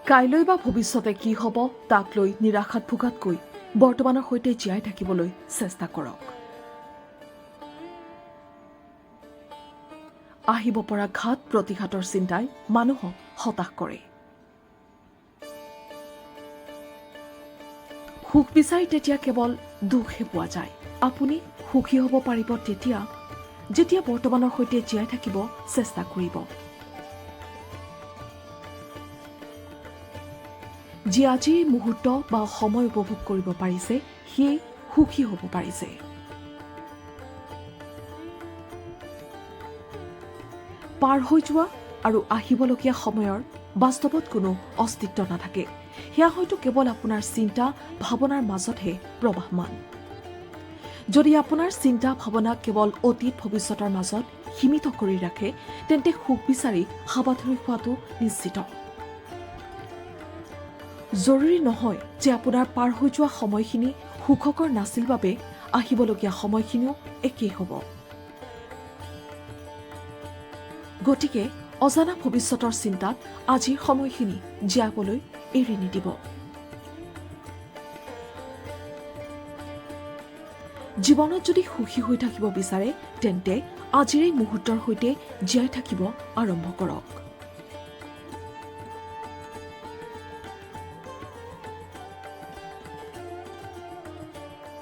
কাইলৈ বা ভৱিষ্যতে কি হ'ব তাক লৈ নিৰাশাত ভোগাতকৈ বৰ্তমানৰ সৈতে জীয়াই থাকিবলৈ চেষ্টা কৰক। আহিব পৰা ঘাত প্ৰতিঘাতৰ চিন্তাই মানুহক হতাশ কৰে। সুখ বিচাৰি তেতিয়া কেৱল দুখহে পোৱা যায়। আপুনি সুখী হ'ব পাৰিব তেতিয়া যেতিয়া বৰ্তমানৰ সৈতে জীয়াই থাকিব চেষ্টা কৰিব। যি আজিৰ মুহূৰ্ত বা সময় উপভোগ কৰিব পাৰিছে সিয়েই সুখী হ'ব পাৰিছে। পাৰ হৈ যোৱা আৰু আহিবলগীয়া সময়ৰ বাস্তৱত কোনো অস্তিত্ব নাথাকে। সেয়া হয়তো কেৱল আপোনাৰ চিন্তা ভাৱনাৰ মাজতহে প্ৰবাহমান। যদি আপোনাৰ চিন্তা ভাৱনাক কেৱল অতীত ভৱিষ্যতৰ মাজত সীমিত কৰি ৰাখে তেন্তে সুখ বিচাৰি হাবাথুৰি খোৱাটো নিশ্চিত। জৰুৰী নহয় যে আপোনাৰ পাৰ হৈ যোৱা সময়খিনি সুখকৰ নাছিল বাবে আহিবলগীয়া সময়খিনিও একেই হ'ব। গতিকে অজানা ভৱিষ্যতৰ চিন্তাত আজিৰ সময়খিনি জীয়াবলৈ এৰি নিদিব। জীৱনত যদি সুখী হৈ থাকিব বিচাৰে তেন্তে আজিৰ এই মুহূৰ্তৰ সৈতে জীয়াই থাকিব আৰম্ভ কৰক।